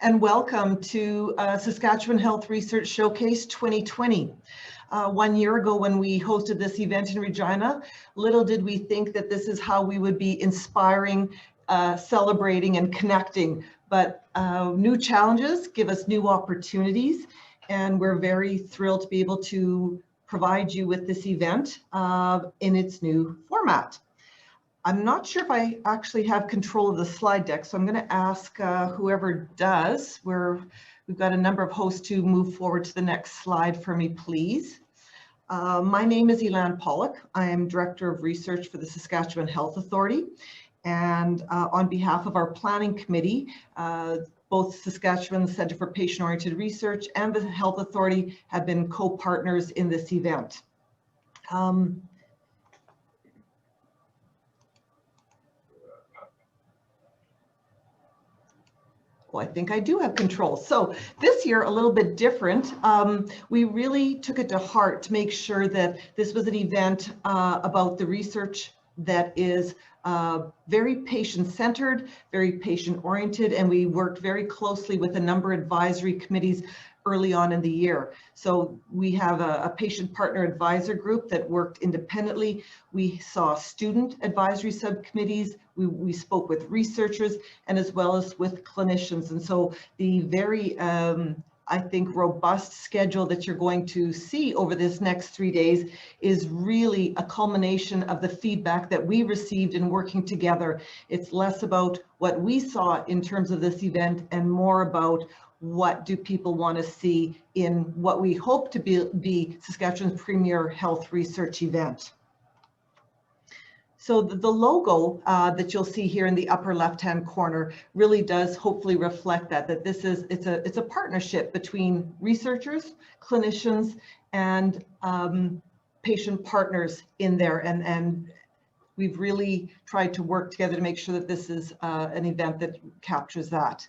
and welcome to Saskatchewan Health Research Showcase 2020. 1 year ago when we hosted this event in Regina, little did we think that this is how we would be inspiring, celebrating and connecting. But new challenges give us new opportunities, and we're very thrilled to be able to provide you with this event in its new format. I'm not sure if I actually have control of the slide deck, so I'm going to ask whoever does. We've got a number of hosts to move forward to the next slide for me, please. My name is Elan Pollock. I am Director of Research for the Saskatchewan Health Authority. And on behalf of our planning committee, both Saskatchewan Centre for Patient-Oriented Research and the Health Authority have been co-partners in this event. Well, I think I do have control. So this year, a little bit different. We really took it to heart to make sure that this was an event about the research that is very patient-centered, very patient-oriented, and we worked very closely with a number of advisory committees early on in the year. So we have a patient partner advisor group that worked independently. We saw student advisory subcommittees. We spoke with researchers and as well as with clinicians. And so the very, I think, robust schedule that you're going to see over this next 3 days is really a culmination of the feedback that we received in working together. It's less about what we saw in terms of this event and more about what do people want to see in what we hope to be Saskatchewan's premier health research event. So the logo that you'll see here in the upper left-hand corner really does hopefully reflect that this is it's a partnership between researchers, clinicians, and patient partners in there, and we've really tried to work together to make sure that this is an event that captures that.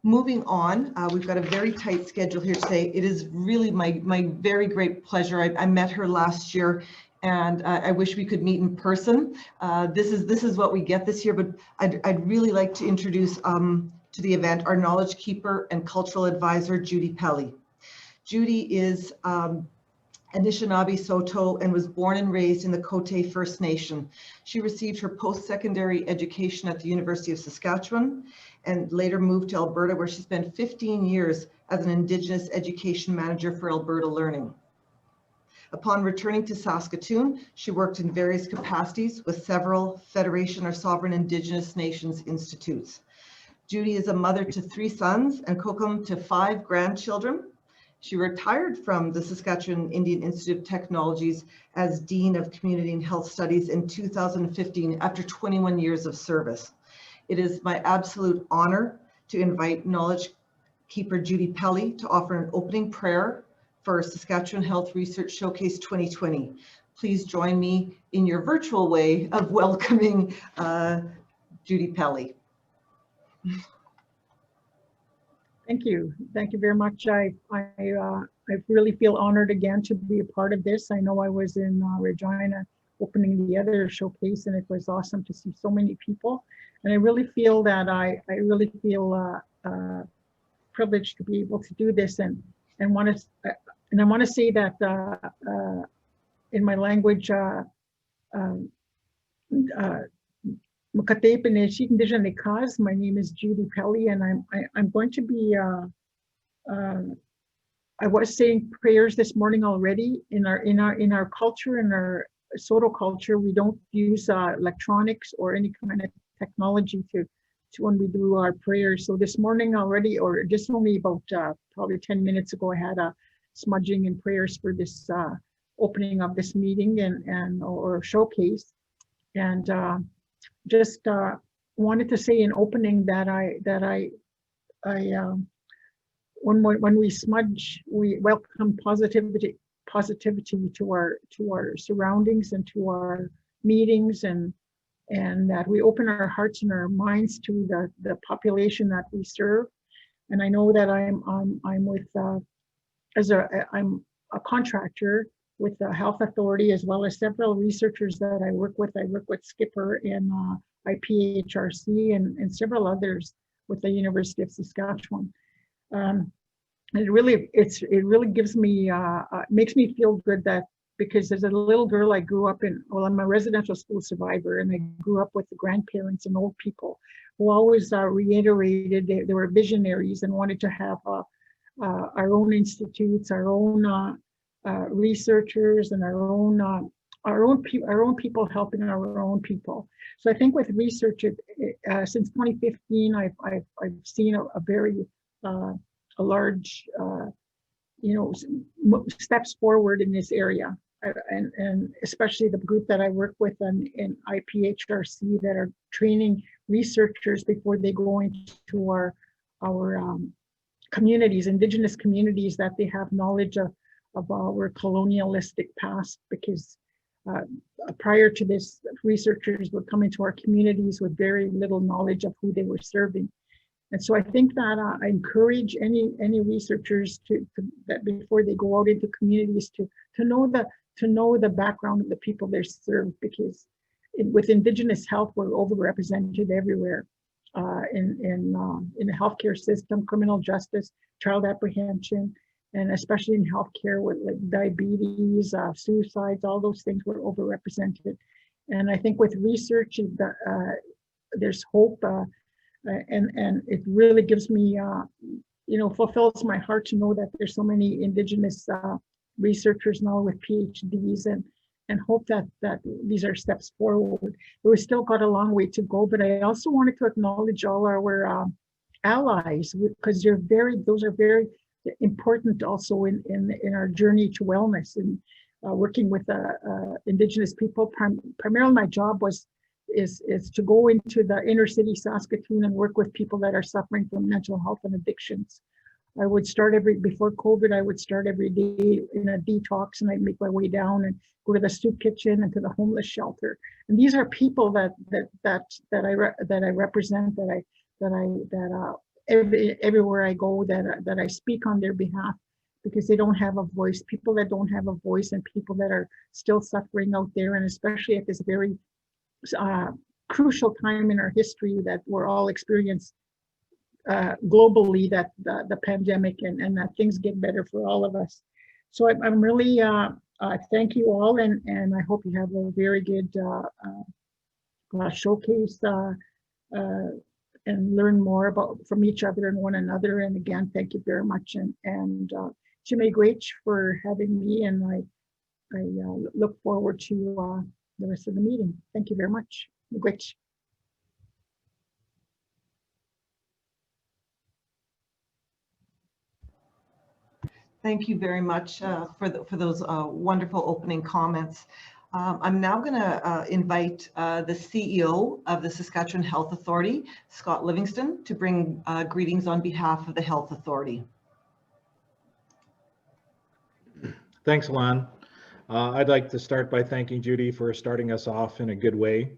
Moving on, we've got a very tight schedule here today. It is really my very great pleasure. I met her last year, and I wish we could meet in person. This is what we get this year, but I'd really like to introduce to the event our knowledge keeper and cultural advisor, Judy Pelly. Judy is Anishinaabe Saulteaux and was born and raised in the Cote First Nation. She received her post-secondary education at the University of Saskatchewan and later moved to Alberta, where she spent 15 years as an Indigenous education manager for Alberta Learning. Upon returning to Saskatoon, she worked in various capacities with several Federation or Sovereign Indigenous Nations institutes. Judy is a mother to 3 sons and kokum to 5 grandchildren. She retired from the Saskatchewan Indian Institute of Technologies as Dean of Community and Health Studies in 2015 after 21 years of service. It is my absolute honor to invite Knowledge Keeper Judy Pelly to offer an opening prayer for Saskatchewan Health Research Showcase 2020. Please join me in your virtual way of welcoming Judy Pelly. Thank you very much. I really feel honored again to be a part of this. I know I was in Regina opening the other showcase, and it was awesome to see so many people. And I really feel that I really feel privileged to be able to do this, and I want to say that in my language, my name is Judy Pelly, and I'm going to be. I was saying prayers this morning already. In our culture, in our Saulteaux culture, we don't use electronics or any kind of technology to when we do our prayers. So this morning already, or just only about probably 10 minutes ago, I had a smudging and prayers for this opening of this meeting or showcase, and just wanted to say in opening that when we smudge, we welcome positivity to our surroundings and to our meetings, and that we open our hearts and our minds to the population that we serve. And I know that I'm with I'm a contractor with the Health Authority, as well as several researchers that I work with. I work with SCPOR and IPHRC and several others with the University of Saskatchewan. It really gives me, makes me feel good that, because as a little girl, I grew up in, well, I'm a residential school survivor, and I grew up with the grandparents and old people who always reiterated they were visionaries and wanted to have our own institutes, our own researchers, and our own people helping our own people. So I think with research, since 2015, I've seen a very large, steps forward in this area, and especially the group that I work with in IPHRC that are training researchers before they go into our communities, Indigenous communities, that they have knowledge of our colonialistic past, because prior to this, researchers would come into our communities with very little knowledge of who they were serving. And so I think that I encourage any researchers that before they go out into communities to know the background of the people they serve, because with Indigenous health, we're overrepresented everywhere, in the healthcare system, criminal justice, child apprehension, and especially in healthcare with like diabetes, suicides, all those things were overrepresented. And I think with research, there's hope, and it really gives me, fulfills my heart to know that there's so many Indigenous researchers now with PhDs, and hope that these are steps forward. We've still got a long way to go, but I also wanted to acknowledge all our allies, because those are very important also in our journey to wellness, and working with Indigenous people. Primarily my job is to go into the inner city Saskatoon and work with people that are suffering from mental health and addictions. I would start before COVID, I would start every day in a detox, and I'd make my way down and go to the soup kitchen and to the homeless shelter. And these are people that I represent, everywhere I go, that I speak on their behalf, because they don't have a voice. People that don't have a voice, and people that are still suffering out there, and especially at this very crucial time in our history that we're all experiencing globally, that the pandemic, and that things get better for all of us. So I'm really thank you all, and I hope you have a very good showcase, and learn more from each other and one another. And again, thank you very much, and Chime Gwech for having me, and I look forward to the rest of the meeting. Thank you very much. Gwech. Thank you very much for those wonderful opening comments. I'm now going to invite the CEO of the Saskatchewan Health Authority, Scott Livingston, to bring greetings on behalf of the Health Authority. Thanks, Alon. I'd like to start by thanking Judy for starting us off in a good way.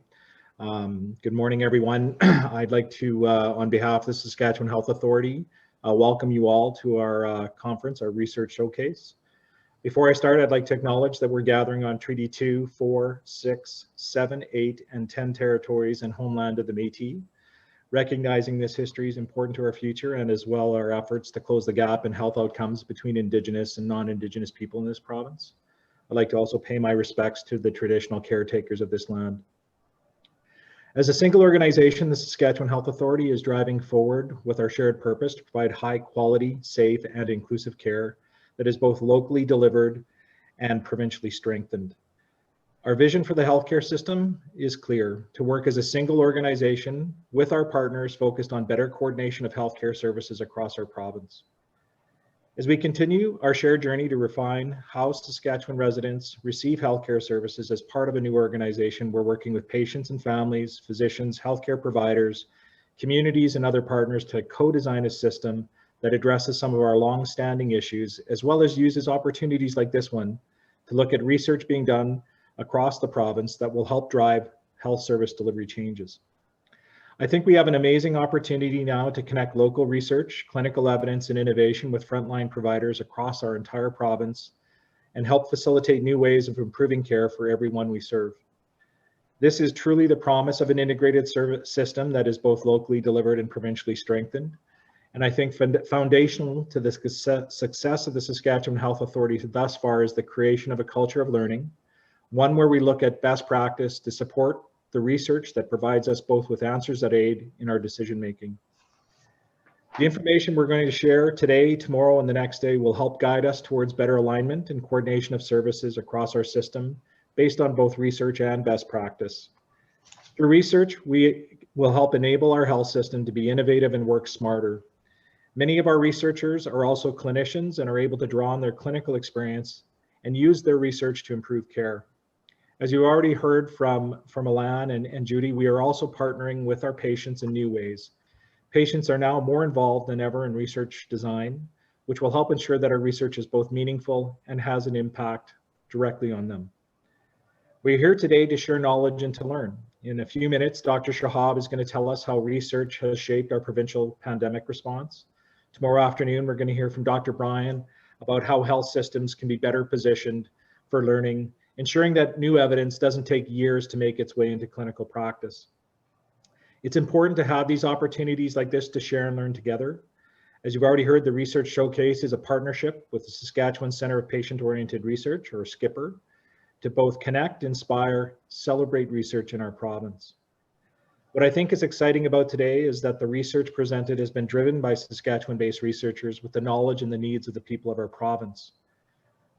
Good morning, everyone. I'd like to, on behalf of the Saskatchewan Health Authority, welcome you all to our conference, our research showcase. Before I start, I'd like to acknowledge that we're gathering on Treaty 2, 4, 6, 7, 8, and 10 territories and homeland of the Métis. Recognizing this history is important to our future, and as well our efforts to close the gap in health outcomes between Indigenous and non-Indigenous people in this province. I'd like to also pay my respects to the traditional caretakers of this land. As a single organization, the Saskatchewan Health Authority is driving forward with our shared purpose to provide high quality, safe, and inclusive care that is both locally delivered and provincially strengthened. Our vision for the healthcare system is clear: to work as a single organization with our partners focused on better coordination of healthcare services across our province. As we continue our shared journey to refine how Saskatchewan residents receive healthcare services as part of a new organization, we're working with patients and families, physicians, healthcare providers, communities, and other partners to co-design a system that addresses some of our long-standing issues, as well as uses opportunities like this one to look at research being done across the province that will help drive health service delivery changes. I think we have an amazing opportunity now to connect local research, clinical evidence, and innovation with frontline providers across our entire province and help facilitate new ways of improving care for everyone we serve. This is truly the promise of an integrated service system that is both locally delivered and provincially strengthened. And I think foundational to the success of the Saskatchewan Health Authority thus far is the creation of a culture of learning, one where we look at best practice to support the research that provides us both with answers that aid in our decision making. The information we're going to share today, tomorrow, and the next day will help guide us towards better alignment and coordination of services across our system based on both research and best practice. Through research, we will help enable our health system to be innovative and work smarter. Many of our researchers are also clinicians and are able to draw on their clinical experience and use their research to improve care. As you already heard from Alan and Judy, we are also partnering with our patients in new ways. Patients are now more involved than ever in research design, which will help ensure that our research is both meaningful and has an impact directly on them. We're here today to share knowledge and to learn. In a few minutes, Dr. Shahab is going to tell us how research has shaped our provincial pandemic response. Tomorrow afternoon, we're going to hear from Dr. Brian about how health systems can be better positioned for learning, ensuring that new evidence doesn't take years to make its way into clinical practice. It's important to have these opportunities like this to share and learn together. As you've already heard, the Research Showcase is a partnership with the Saskatchewan Centre of Patient-Oriented Research, or SCPOR, to both connect, inspire, celebrate research in our province. What I think is exciting about today is that the research presented has been driven by Saskatchewan-based researchers with the knowledge and the needs of the people of our province.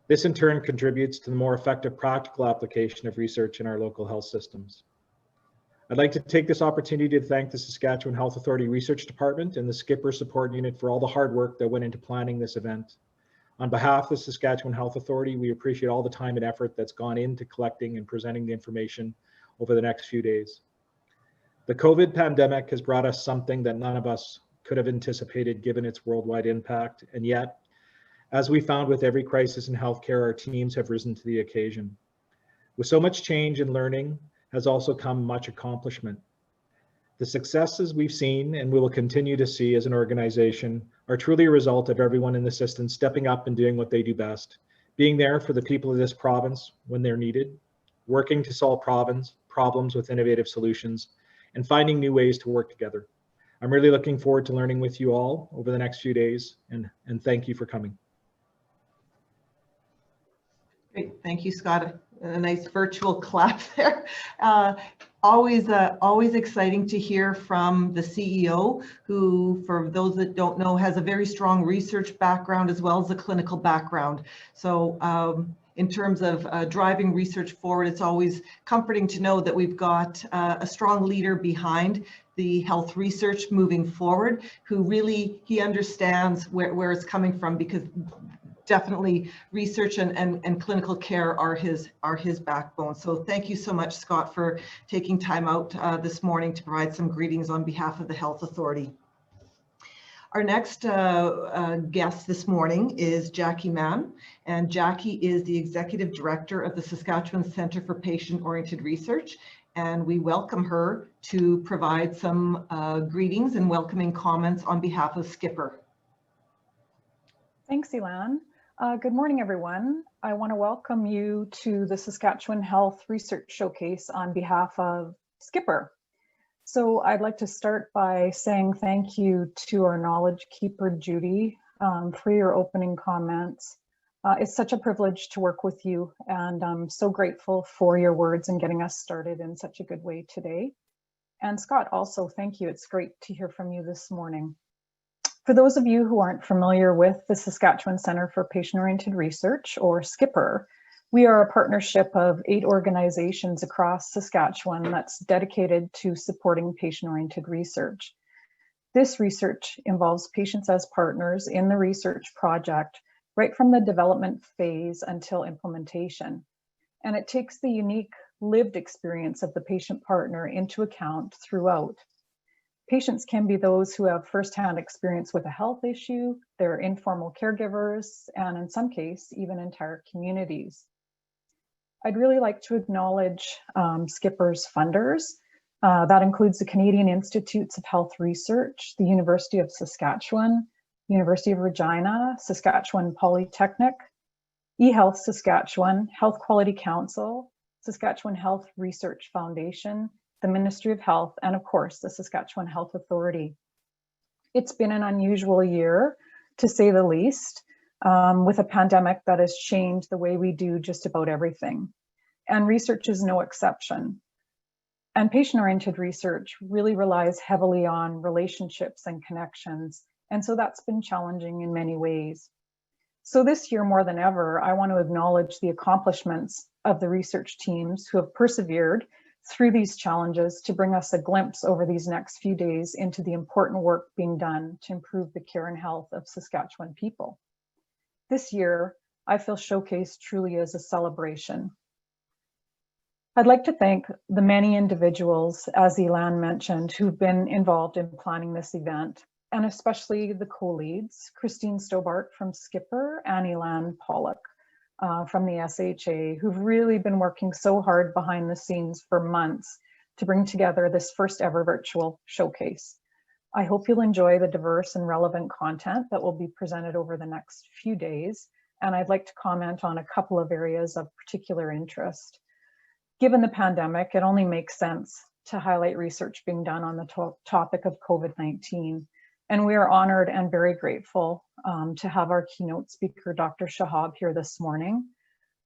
This in turn contributes to the more effective practical application of research in our local health systems. I'd like to take this opportunity to thank the Saskatchewan Health Authority Research Department and the SCPOR Support Unit for all the hard work that went into planning this event. On behalf of the Saskatchewan Health Authority, we appreciate all the time and effort that's gone into collecting and presenting the information over the next few days. The COVID pandemic has brought us something that none of us could have anticipated given its worldwide impact. And yet, as we found with every crisis in healthcare, our teams have risen to the occasion. With so much change and learning has also come much accomplishment. The successes we've seen and we will continue to see as an organization are truly a result of everyone in the system stepping up and doing what they do best, being there for the people of this province when they're needed, working to solve problems with innovative solutions, and finding new ways to work together. I'm really looking forward to learning with you all over the next few days, and thank you for coming. Great, thank you, Scott. A nice virtual clap there. Always exciting to hear from the CEO, who, for those that don't know, has a very strong research background as well as a clinical background. So in terms of driving research forward, it's always comforting to know that we've got a strong leader behind the health research moving forward, who really, he understands where it's coming from, because definitely research and clinical care are his backbone. So thank you so much, Scott, for taking time out this morning to provide some greetings on behalf of the Health Authority. Our next guest this morning is Jackie Mann, and Jackie is the Executive Director of the Saskatchewan Centre for Patient-Oriented Research, and we welcome her to provide some greetings and welcoming comments on behalf of SCPOR. Thanks, Elan. Good morning, everyone. I want to welcome you to the Saskatchewan Health Research Showcase on behalf of SCPOR. So I'd like to start by saying thank you to our knowledge keeper, Judy, for your opening comments. It's such a privilege to work with you, and I'm so grateful for your words and getting us started in such a good way today. And Scott, also thank you. It's great to hear from you this morning. For those of you who aren't familiar with the Saskatchewan Centre for Patient-Oriented Research, or SCPOR, we are a partnership of 8 organizations across Saskatchewan that's dedicated to supporting patient-oriented research. This research involves patients as partners in the research project, right from the development phase until implementation. And it takes the unique lived experience of the patient partner into account throughout. Patients can be those who have firsthand experience with a health issue, they're informal caregivers, and in some cases, even entire communities. I'd really like to acknowledge SCPOR's funders. That includes the Canadian Institutes of Health Research, the University of Saskatchewan, University of Regina, Saskatchewan Polytechnic, eHealth Saskatchewan, Health Quality Council, Saskatchewan Health Research Foundation, the Ministry of Health, and of course, the Saskatchewan Health Authority. It's been an unusual year, to say the least, with a pandemic that has changed the way we do just about everything. And research is no exception. And patient-oriented research really relies heavily on relationships and connections. And so that's been challenging in many ways. So this year, more than ever, I want to acknowledge the accomplishments of the research teams who have persevered through these challenges to bring us a glimpse over these next few days into the important work being done to improve the care and health of Saskatchewan people. This year, I feel Showcase truly is a celebration. I'd like to thank the many individuals, as Elan mentioned, who've been involved in planning this event, and especially the co-leads, Christine Stobart from SCPOR and Elan Pollock from the SHA, who've really been working so hard behind the scenes for months to bring together this first ever virtual showcase. I hope you'll enjoy the diverse and relevant content that will be presented over the next few days, and I'd like to comment on a couple of areas of particular interest. Given the pandemic, it only makes sense to highlight research being done on the topic of COVID-19. And we are honored and very grateful to have our keynote speaker, Dr. Shahab, here this morning.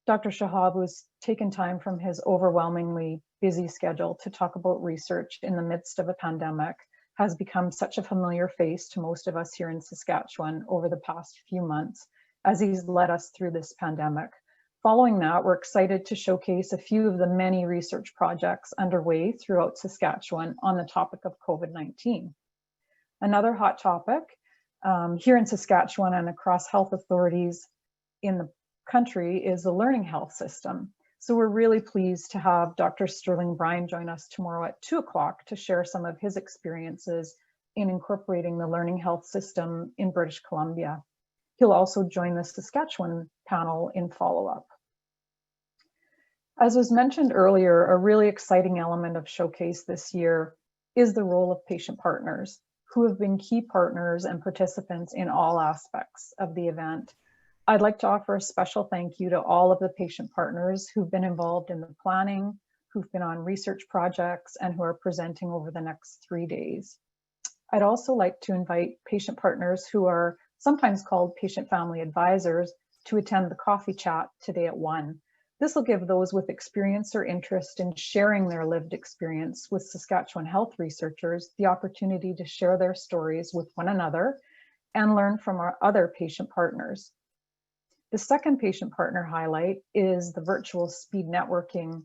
Dr. Shahab, who's taken time from his overwhelmingly busy schedule to talk about research in the midst of a pandemic, has become such a familiar face to most of us here in Saskatchewan over the past few months as he's led us through this pandemic. Following that, we're excited to showcase a few of the many research projects underway throughout Saskatchewan on the topic of COVID-19. Another hot topic here in Saskatchewan and across health authorities in the country is the learning health system. So we're really pleased to have Dr. Sterling Bryan join us tomorrow at 2 o'clock to share some of his experiences in incorporating the learning health system in British Columbia. He'll also join the Saskatchewan panel in follow-up. As was mentioned earlier, a really exciting element of Showcase this year is the role of patient partners, who have been key partners and participants in all aspects of the event. I'd like to offer a special thank you to all of the patient partners who've been involved in the planning, who've been on research projects, and who are presenting over the next 3 days. I'd also like to invite patient partners who are sometimes called patient family advisors to attend the coffee chat today at 1. This will give those with experience or interest in sharing their lived experience with Saskatchewan health researchers the opportunity to share their stories with one another and learn from our other patient partners. The second patient partner highlight is the virtual speed networking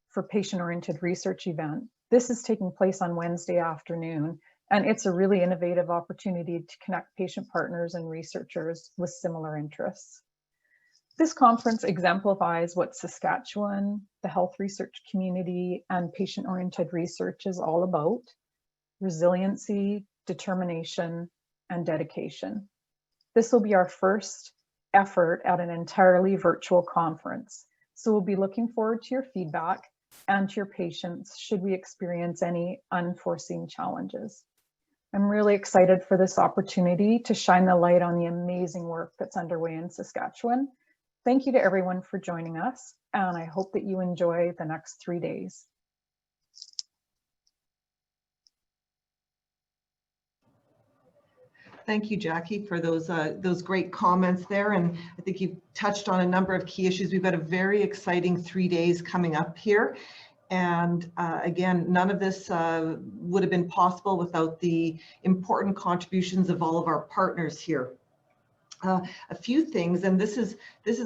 for patient-oriented research event. This is taking place on Wednesday afternoon, and it's a really innovative opportunity to connect patient partners and researchers with similar interests. This conference exemplifies what Saskatchewan, the health research community, and patient-oriented research is all about: resiliency, determination, and dedication. This will be our first effort at an entirely virtual conference, so we'll be looking forward to your feedback and to your patience should we experience any unforeseen challenges. I'm really excited for this opportunity to shine the light on the amazing work that's underway in Saskatchewan. Thank you to everyone for joining us, and I hope that you enjoy the next 3 days. Thank you, Jackie, for those great comments there. And I think you've touched on a number of key issues. We've got a very exciting 3 days coming up here. And again, none of this would have been possible without the important contributions of all of our partners here. A few things, and this is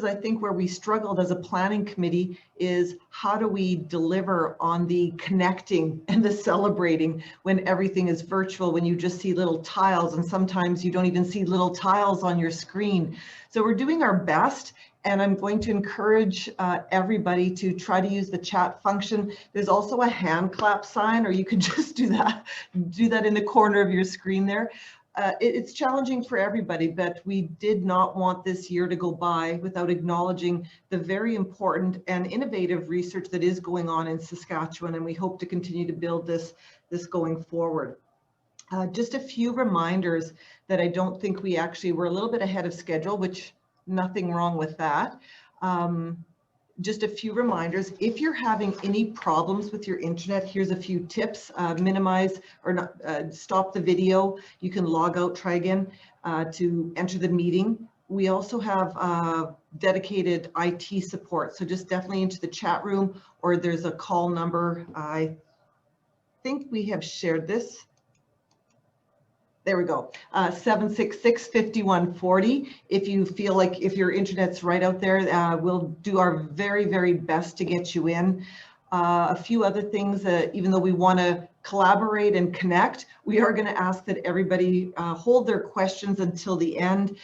I think where we struggled as a planning committee, is how do we deliver on the connecting and the celebrating when everything is virtual, when you just see little tiles, and sometimes you don't even see little tiles on your screen. So we're doing our best, and I'm going to encourage everybody to try to use the chat function. There's also a hand clap sign, or you can just do that in the corner of your screen there. It's challenging for everybody, but we did not want this year to go by without acknowledging the very important and innovative research that is going on in Saskatchewan, and we hope to continue to build this going forward. Just a few reminders that I don't think we're a little bit ahead of schedule, which nothing wrong with that. just a few reminders. If you're having any problems with your internet, here's a few tips. Minimize or not, stop the video. You can log out, try again to enter the meeting. We also have dedicated IT support. So just definitely into the chat room, or there's a call number. I think we have shared this. There we go, 766-5140. If you feel like if your internet's right out there, we'll do our very, very best to get you in. A few other things, even though we want to collaborate and connect, we are going to ask that everybody hold their questions until the end,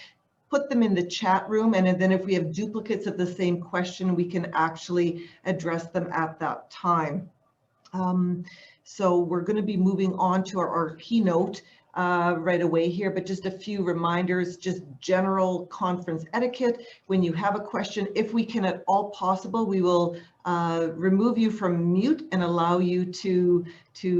put them in the chat room, and then if we have duplicates of the same question, we can actually address them at that time. So we're going to be moving on to our keynote right away here, but just a few reminders, just general conference etiquette. When you have a question, if we can at all possible, we will remove you from mute and allow you to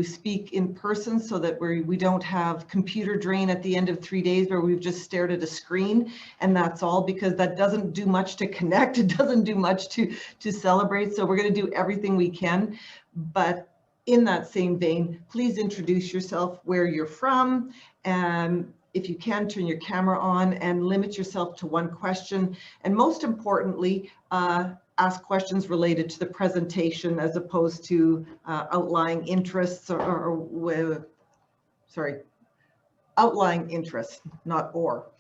speak in person, so that we don't have computer drain at the end of 3 days where we've just stared at a screen and that's all, because that doesn't do much to connect. It doesn't do much to celebrate. So we're going to do everything we can, but in that same vein, please introduce yourself, where you're from, and if you can, turn your camera on and limit yourself to one question. And most importantly, ask questions related to the presentation as opposed to outlying interests outlying interests, not or.